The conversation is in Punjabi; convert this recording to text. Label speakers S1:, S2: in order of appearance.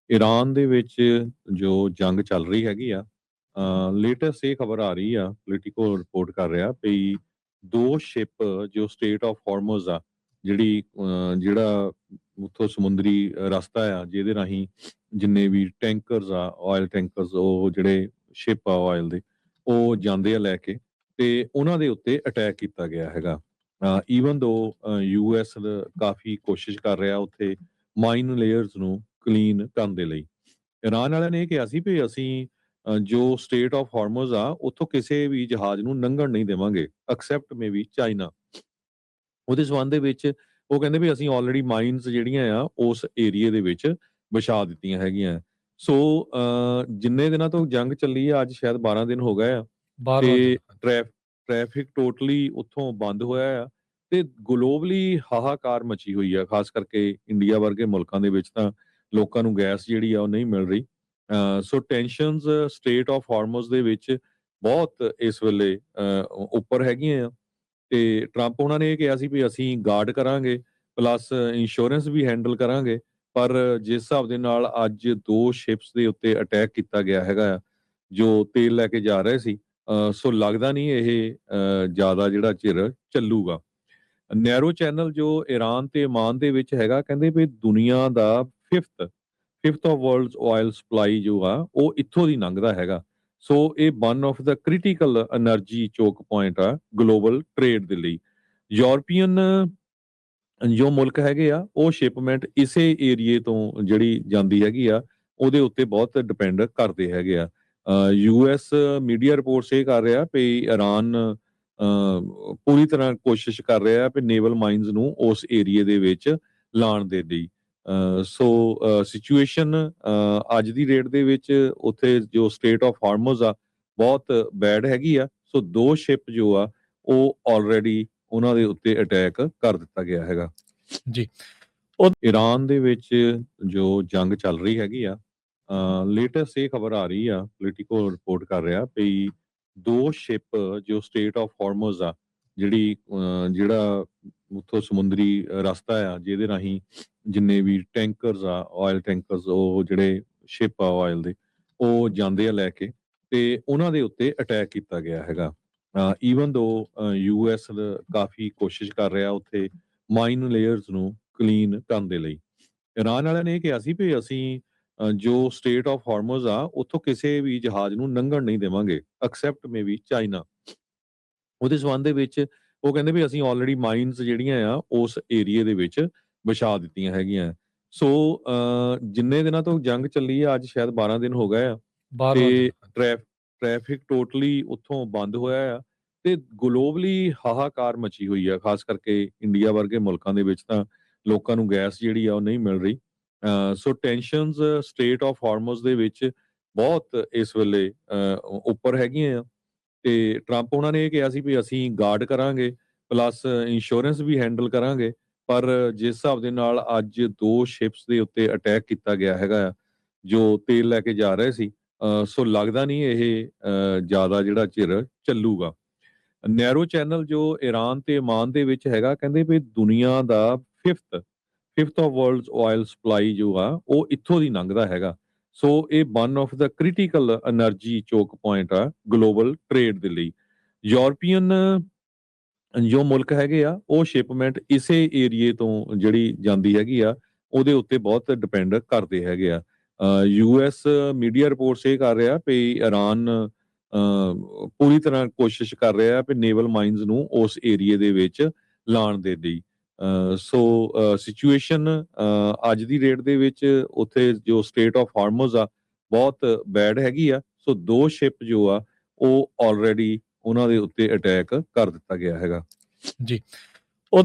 S1: ਈਰਾਨ ਦੇ ਵਿੱਚ ਜੋ ਜੰਗ ਚੱਲ ਰਹੀ ਹੈਗੀ ਆ, ਲੇਟੈਸਟ ਇਹ ਖਬਰ ਆ ਰਹੀ ਆ, ਪੋਲੀਟੀਕੋ ਰਿਪੋਰਟ ਕਰ ਰਿਹਾ ਵੀ 2 ਸ਼ਿਪ ਜੋ ਸਟੇਟ ਆਫ ਹਾਰਮਜ਼ ਆ, ਜਿਹੜਾ ਉੱਥੋਂ ਸਮੁੰਦਰੀ ਰਸਤਾ ਆ, ਜਿਹਦੇ ਰਾਹੀਂ ਜਿੰਨੇ ਵੀ ਟੈਂਕਰਸ ਆ, ਆਇਲ ਟੈਂਕਰਸ, ਉਹ ਜਿਹੜੇ ਸ਼ਿਪ ਆ ਆਇਲ ਦੇ, ਉਹ ਜਾਂਦੇ ਆ ਲੈ ਕੇ, ਤੇ ਉਹਨਾਂ ਦੇ ਉੱਤੇ ਅਟੈਕ ਕੀਤਾ ਗਿਆ ਹੈਗਾ। ਈਵਨ ਦੋ ਯੂਐਸ ਕਾਫੀ ਕੋਸ਼ਿਸ਼ ਕਰ ਰਿਹਾ ਉੱਥੇ ਮਾਈਨ ਲੇਅਰਸ ਨੂੰ ਕਲੀਨ ਕਰਨ ਦੇ ਲਈ। ਇਰਾਨ ਵਾਲਿਆਂ ਨੇ ਇਹ ਕਿਹਾ ਸੀ ਵੀ ਅਸੀਂ ਜੋ ਸਟੇਟ ਆਫ ਹਾਰਮਜ਼ ਆ, ਉੱਥੋਂ ਕਿਸੇ ਵੀ ਜਹਾਜ਼ ਨੂੰ ਲੰਘਣ ਨਹੀਂ ਦੇਵਾਂਗੇ, ਐਕਸੈਪਟ ਮੇਬੀ ਚਾਈਨਾ। ਉਹਦੇ ਸਬੰਧ ਦੇ ਵਿੱਚ ਉਹ ਕਹਿੰਦੇ ਵੀ ਅਸੀਂ ਆਲਰੇਡੀ ਮਾਈਨਸ ਜਿਹੜੀਆਂ ਆ ਉਸ ਏਰੀਏ ਦੇ ਵਿੱਚ ਵਿਛਾ ਦਿੱਤੀਆਂ ਹੈਗੀਆਂ। ਸੋ ਜਿੰਨੇ ਦਿਨਾਂ ਤੋਂ ਜੰਗ ਚੱਲੀ ਆ, ਅੱਜ ਸ਼ਾਇਦ 12 ਦਿਨ ਹੋ ਗਏ ਆ,
S2: 12ਵਾਂ ਦਿਨ
S1: ਤੇ ਟ੍ਰੈਫਿਕ ਟੋਟਲੀ ਉੱਥੋਂ ਬੰਦ ਹੋਇਆ ਆ, ਤੇ ਗਲੋਬਲੀ ਹਾਹਾਕਾਰ ਮਚੀ ਹੋਈ ਆ, ਖਾਸ ਕਰਕੇ ਇੰਡੀਆ ਵਰਗੇ ਮੁਲਕਾਂ ਦੇ ਵਿੱਚ ਤਾਂ ਲੋਕਾਂ ਨੂੰ ਗੈਸ ਜਿਹੜੀ ਆ ਉਹ ਨਹੀਂ ਮਿਲ ਰਹੀ। ਸੋ ਟੈਨਸ਼ਨਸ ਸਟੇਟ ਆਫ ਹਾਰਮਜ਼ ਦੇ ਵਿੱਚ ਬਹੁਤ ਇਸ ਵੇਲੇ ਉੱਪਰ ਹੈਗੀਆਂ ਆ, ਤੇ ਟਰੰਪ ਉਹਨਾਂ ਨੇ ਇਹ ਕਿਹਾ ਸੀ ਵੀ ਅਸੀਂ ਗਾਰਡ ਕਰਾਂਗੇ, ਪਲੱਸ ਇੰਸ਼ੋਰੈਂਸ ਵੀ ਹੈਂਡਲ ਕਰਾਂਗੇ। ਪਰ ਜਿਸ ਹਿਸਾਬ ਦੇ ਨਾਲ ਅੱਜ 2 ਸ਼ਿਪਸ ਦੇ ਉੱਤੇ ਅਟੈਕ ਕੀਤਾ ਗਿਆ ਹੈਗਾ ਆ, ਜੋ ਤੇਲ ਲੈ ਕੇ ਜਾ ਰਹੇ ਸੀ, ਸੋ ਲੱਗਦਾ ਨਹੀਂ ਇਹ ਜ਼ਿਆਦਾ ਜਿਹੜਾ ਚਿਰ ਚੱਲੂਗਾ। ਨੈਰੋ ਚੈਨਲ ਜੋ ਈਰਾਨ ਤੇ ਓਮਾਨ ਦੇ ਵਿੱਚ ਹੈਗਾ, ਕਹਿੰਦੇ ਵੀ ਦੁਨੀਆ ਦਾ fifth of world's oil supply ਜੋ ਆ, ਉਹ ਇੱਥੋਂ ਦੀ ਲੰਘਦਾ ਹੈਗਾ। ਸੋ ਇਹ one of the critical energy choke point ਆ ਗਲੋਬਲ ਟ੍ਰੇਡ ਦੇ ਲਈ। ਯੂਰਪੀਅਨ ਜੋ ਮੁਲਕ ਹੈਗੇ ਆ, ਉਹ ਸ਼ਿਪਮੈਂਟ ਇਸੇ ਏਰੀਏ ਤੋਂ ਜਿਹੜੀ ਜਾਂਦੀ ਹੈਗੀ ਆ, ਉਹਦੇ ਉੱਤੇ ਬਹੁਤ ਡਿਪੈਂਡ ਕਰਦੇ ਹੈਗੇ ਆ। ਯੂਐਸ ਮੀਡੀਆ ਰਿਪੋਰਟਸ ਇਹ ਕਰ ਰਿਹਾ ਵੀ ਈਰਾਨ ਪੂਰੀ ਤਰ੍ਹਾਂ ਕੋਸ਼ਿਸ਼ ਕਰ ਰਿਹਾ ਵੀ ਨੇਵਲ ਮਾਈਨਸ ਨੂੰ ਉਸ ਏਰੀਏ ਦੇ ਵਿੱਚ ਲਾਉਣ ਦੇ ਲਈ। ਸੋ ਸਿਚੁਏਸ਼ਨ ਅੱਜ ਦੀ ਡੇਟ ਦੇ ਵਿੱਚ ਉੱਥੇ ਜੋ ਸਟੇਟ ਆਫ ਹਾਰਮਜ਼ ਆ, ਬਹੁਤ ਬੈਡ ਹੈਗੀ ਆ। ਸੋ 2 ਸ਼ਿਪ ਜੋ ਆ, ਉਹ ਆਲਰੇਡੀ ਉਹਨਾਂ ਦੇ ਉੱਤੇ ਅਟੈਕ ਕਰ ਦਿੱਤਾ ਗਿਆ ਹੈਗਾ
S2: ਜੀ।
S1: ਈਰਾਨ ਦੇ ਵਿੱਚ ਜੋ ਜੰਗ ਚੱਲ ਰਹੀ ਹੈਗੀ ਆ, ਲੇਟੈਸਟ ਇਹ ਖਬਰ ਆ ਰਹੀ ਆ, ਪੋਲੀਟੀਕੋ ਰਿਪੋਰਟ ਕਰ ਰਿਹਾ ਵੀ 2 ਸ਼ਿਪ ਜੋ ਸਟੇਟ ਆਫ ਹਾਰਮਜ਼ ਆ, ਜਿਹੜਾ ਉੱਥੋਂ ਸਮੁੰਦਰੀ ਰਸਤਾ ਆ, ਜਿਹਦੇ ਰਾਹੀਂ ਜਿੰਨੇ ਵੀ ਟੈਂਕਰਸ ਆ, ਆਇਲ ਟੈਂਕਰਸ, ਉਹ ਜਿਹੜੇ ਸ਼ਿਪ ਆ ਆਇਲ ਦੇ, ਉਹ ਜਾਂਦੇ ਆ ਲੈ ਕੇ, ਤੇ ਉਹਨਾਂ ਦੇ ਉੱਤੇ ਅਟੈਕ ਕੀਤਾ ਗਿਆ ਹੈਗਾ। ਈਵਨ ਦੋ ਯੂਐਸ ਕਾਫੀ ਕੋਸ਼ਿਸ਼ ਕਰ ਰਿਹਾ ਉੱਥੇ ਮਾਈਨ ਲੇਅਰਸ ਨੂੰ ਕਲੀਨ ਕਰਨ ਦੇ ਲਈ। ਇਰਾਨ ਵਾਲਿਆਂ ਨੇ ਇਹ ਕਿਹਾ ਸੀ ਵੀ ਅਸੀਂ ਜੋ ਸਟੇਟ ਆਫ ਹਾਰਮਜ਼ ਆ, ਉੱਥੋਂ ਕਿਸੇ ਵੀ ਜਹਾਜ਼ ਨੂੰ ਲੰਘਣ ਨਹੀਂ ਦੇਵਾਂਗੇ, ਐਕਸੈਪਟ ਮੇਬੀ ਚਾਈਨਾ। ਉਹਦੇ ਸਬੰਧ ਦੇ ਵਿੱਚ ਉਹ ਕਹਿੰਦੇ ਵੀ ਅਸੀਂ ਆਲਰੇਡੀ ਮਾਈਨਸ ਜਿਹੜੀਆਂ ਆ ਉਸ ਏਰੀਏ ਦੇ ਵਿੱਚ ਵਿਛਾ ਦਿੱਤੀਆਂ ਹੈਗੀਆਂ। ਸੋ ਜਿੰਨੇ ਦਿਨਾਂ ਤੋਂ ਜੰਗ ਚੱਲੀ ਆ, ਅੱਜ ਸ਼ਾਇਦ 12 ਦਿਨ ਹੋ ਗਏ ਆ,
S2: 12ਵਾਂ
S1: ਤੇ
S2: ਦਿਨ
S1: ਟ੍ਰੈਫਿਕ ਟੋਟਲੀ ਉੱਥੋਂ ਬੰਦ ਹੋਇਆ ਆ, ਤੇ ਗਲੋਬਲੀ ਹਾਹਾਕਾਰ ਮਚੀ ਹੋਈ ਆ, ਖਾਸ ਕਰਕੇ ਇੰਡੀਆ ਵਰਗੇ ਮੁਲਕਾਂ ਦੇ ਵਿੱਚ ਤਾਂ ਲੋਕਾਂ ਨੂੰ ਗੈਸ ਜਿਹੜੀ ਆ ਉਹ ਨਹੀਂ ਮਿਲ ਰਹੀ। ਸੋ ਟੈਨਸ਼ਨਸ ਸਟੇਟ ਆਫ ਹਾਰਮਜ਼ ਦੇ ਵਿੱਚ ਬਹੁਤ ਇਸ ਵੇਲੇ ਉੱਪਰ ਹੈਗੀਆਂ ਆ, ਤੇ ਟਰੰਪ ਉਹਨਾਂ ਨੇ ਇਹ ਕਿਹਾ ਸੀ ਵੀ ਅਸੀਂ ਗਾਰਡ ਕਰਾਂਗੇ, ਪਲੱਸ ਇੰਸ਼ੋਰੈਂਸ ਵੀ ਹੈਂਡਲ ਕਰਾਂਗੇ। ਪਰ ਜਿਸ ਹਿਸਾਬ ਦੇ ਨਾਲ ਅੱਜ 2 ਸ਼ਿਪਸ ਦੇ ਉੱਤੇ ਅਟੈਕ ਕੀਤਾ ਗਿਆ ਹੈਗਾ ਆ, ਜੋ ਤੇਲ ਲੈ ਕੇ ਜਾ ਰਹੇ ਸੀ, ਸੋ ਲੱਗਦਾ ਨਹੀਂ ਇਹ ਜ਼ਿਆਦਾ ਜਿਹੜਾ ਚਿਰ ਚੱਲੂਗਾ। ਨੈਰੋ ਚੈਨਲ ਜੋ ਈਰਾਨ ਤੇ ਓਮਾਨ ਦੇ ਵਿੱਚ ਹੈਗਾ, ਕਹਿੰਦੇ ਵੀ ਦੁਨੀਆ ਦਾ fifth of world's oil supply ਜੋ ਆ, ਉਹ ਇੱਥੋਂ ਦੀ ਲੰਘਦਾ ਹੈਗਾ। ਸੋ ਇਹ one of the critical energy choke point ਆ ਗਲੋਬਲ ਟ੍ਰੇਡ ਦੇ ਲਈ। ਯੂਰਪੀਅਨ ਜੋ ਮੁਲਕ ਹੈਗੇ ਆ, ਉਹ ਸ਼ਿਪਮੈਂਟ ਇਸੇ ਏਰੀਏ ਤੋਂ ਜਿਹੜੀ ਜਾਂਦੀ ਹੈਗੀ ਆ, ਉਹਦੇ ਉੱਤੇ ਬਹੁਤ ਡਿਪੈਂਡ ਕਰਦੇ ਹੈਗੇ ਆ। ਯੂਐਸ ਮੀਡੀਆ ਰਿਪੋਰਟਸ ਇਹ ਕਰ ਰਿਹਾ ਵੀ ਈਰਾਨ ਪੂਰੀ ਤਰ੍ਹਾਂ ਕੋਸ਼ਿਸ਼ ਕਰ ਰਿਹਾ ਵੀ ਨੇਵਲ ਮਾਈਨਸ ਨੂੰ ਉਸ ਏਰੀਏ ਦੇ ਵਿੱਚ ਲਾਉਣ ਦੇ ਲਈ। ਸੋ ਸਿਚੁਏਸ਼ਨ ਅੱਜ ਦੀ ਡੇਟ ਦੇ ਵਿੱਚ ਉੱਥੇ ਜੋ ਸਟੇਟ ਆਫ ਹਾਰਮਜ਼ ਆ, ਬਹੁਤ ਬੈਡ ਹੈਗੀ ਆ। ਸੋ 2 ਸ਼ਿਪ ਜੋ ਆ, ਉਹ ਆਲਰੇਡੀ ਉਹਨਾਂ ਦੇ ਉੱਤੇ ਅਟੈਕ ਕਰ ਦਿੱਤਾ ਗਿਆ ਹੈਗਾ
S2: ਜੀ।